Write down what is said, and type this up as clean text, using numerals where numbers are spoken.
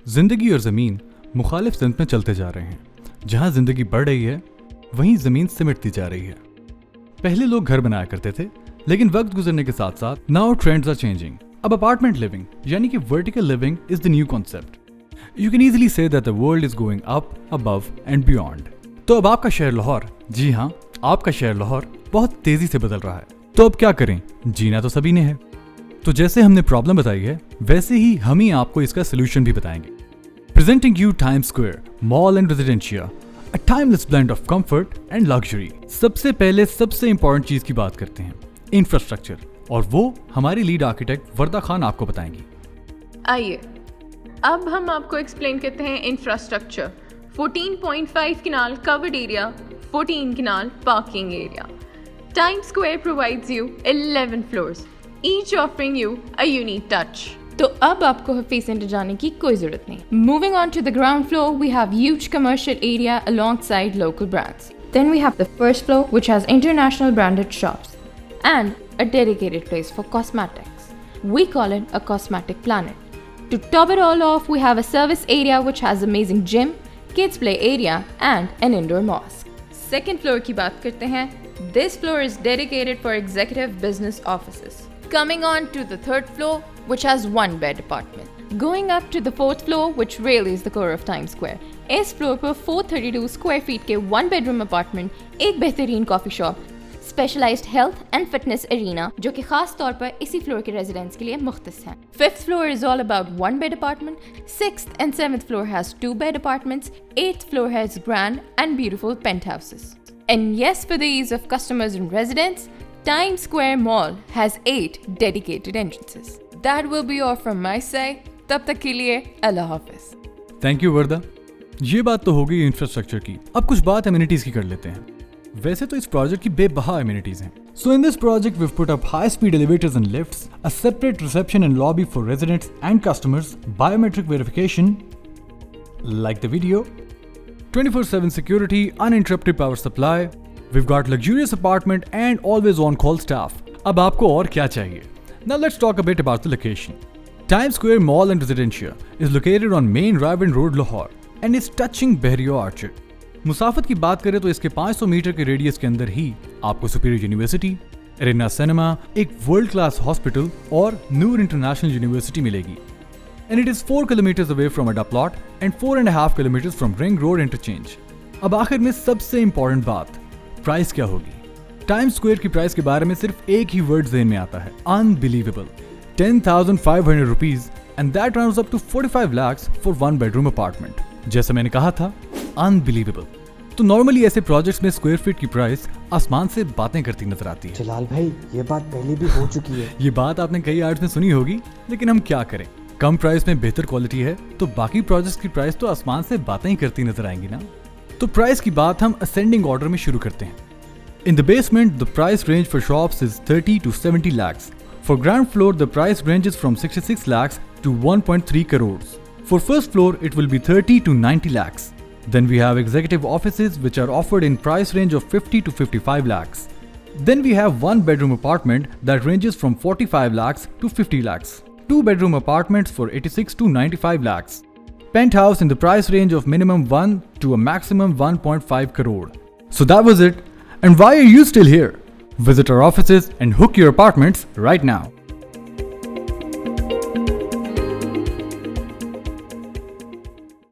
जिंदगी और जमीन मुखालिफ सिमत में चलते जा रहे हैं। जहां जिंदगी बढ़ रही है वहीं जमीन सिमटती जा रही है। पहले लोग घर बनाया करते थे, लेकिन वक्त गुजरने के साथ साथ नाउ ट्रेंड्स आर चेंजिंग। अब अपार्टमेंट लिविंग यानी कि vertical living is the new concept. You can easily say that the world is going up, above and beyond. तो अब आपका शहर लाहौर, जी हाँ, आपका शहर लाहौर बहुत तेजी से बदल रहा है। तो अब क्या करें, जीना तो सभी ने है। तो जैसे हमने प्रॉब्लम बताई है, वैसे ही हम ही आपको इसका सोल्यूशन भी बताएंगे। Presenting you times square mall and residencia, a timeless blend of comfort and luxury. सबसे पहले सबसे इंपॉर्टेंट चीज की बात करते हैं, इंफ्रास्ट्रक्चर, और वो हमारी लीड आर्किटेक्ट वर्दा खान आपको बताएंगी। आइए अब हम आपको एक्सप्लेन करते हैं infrastructure. 14.5 canal covered area, 14 canal parking area. Times square provides you 11 floors, each offering you a unique touch. तो अब आपको हफीज सेंटर जाने की कोई जरूरत नहीं। Moving on to the ground floor, we have huge commercial area alongside local brands. Then we have the first floor, which has international branded shops and a dedicated place for cosmetics. We call it a cosmetic planet. To top it all off, we have a service area which has amazing gym, kids play area and an indoor mosque. Second floor की बात करते हैं. This floor is dedicated for executive business offices. Coming on to the third floor, which has one bed apartment. Going up to the fourth floor, which really is the core of Times Square. इस floor पर 432 square feet के one bedroom apartment, एक बेहतरीन coffee shop, specialised health and fitness arena जो कि खास तौर पर इसी फ्लोर के रेजिडेंट्स के लिए मुख्तस हैं। Fifth floor is all about one bed apartment, sixth and seventh floor has two bed apartments, eighth floor has grand and beautiful penthouses. And yes, for the ease of customers and residents, Times Square Mall has 8 dedicated entrances. That will be all from my side. तब तक के लिए अल्लाह हाफिज। Thank you वर्दा। ये बात तो हो गई infrastructure की। अब कुछ बात एमिनिटीज की कर लेते हैं। वैसे तो इस प्रोजेक्ट की बेबहा एमिनिटीज हैं। So in this project we've put up high-speed elevators and lifts, a separate reception and lobby for residents and customers, biometric verification, like the video, 24/7 security, uninterrupted power supply. We've got luxurious apartment and always on-call staff. अब आपको और क्या चाहिए? Now let's talk a bit about the location. Times Square Mall and Residencia is located on Main Raven Road, Lahore, and is touching Behriya Orchard. मुसाफत की बात करें तो इसके 500 मीटर के रेडियस के अंदर ही आपको सुपीरियर यूनिवर्सिटी, एरिना सिनेमा, एक वर्ल्ड क्लास हॉस्पिटल और नूर इंटरनेशनल यूनिवर्सिटी मिलेगी। And it is 4 kilometers away from Adda Plot and 4.5 kilometers from Ring Road interchange. अब आखिर में सबसे इंपॉर्टेंट बात, प्राइस क्या होगी? टाइम्स स्क्वायर की प्राइस के बारे में सिर्फ एक ही वर्ड ज़हन में आता है, unbelievable. 10,500 rupees and that rounds up to 45 lakhs for one bedroom apartment. जैसा मैंने कहा था, अनबिलीवेबल। तो नॉर्मली ऐसे प्रोजेक्ट्स में स्क्वायर फीट की प्राइस आसमान से बातें करती नजर आती है। जलाल भाई, ये बात पहले भी हो चुकी है। ये बात आपने कई आर्ट्स में सुनी होगी, लेकिन हम क्या करें, कम प्राइस में बेहतर क्वालिटी है तो बाकी प्रोजेक्ट्स की प्राइस तो आसमान से बातें ही करती नजर आएंगी ना। तो प्राइस की बात हम असेंडिंग ऑर्डर में शुरू करते हैं। In the basement the price range for shops is 30 to 70 lakhs. For ground floor the price ranges from 66 lakhs to 1.3 crores. For first floor it will be 30 to 90 lakhs. Then we have executive offices which are offered in price range of 50 to 55 lakhs. Then we have one bedroom apartment that ranges from 45 lakhs to 50 lakhs. Two bedroom apartments for 86 to 95 lakhs. Penthouse in the price range of minimum 1 to a maximum 1.5 crore. So that was it. And why are you still here? Visit our offices and hook your apartments right now.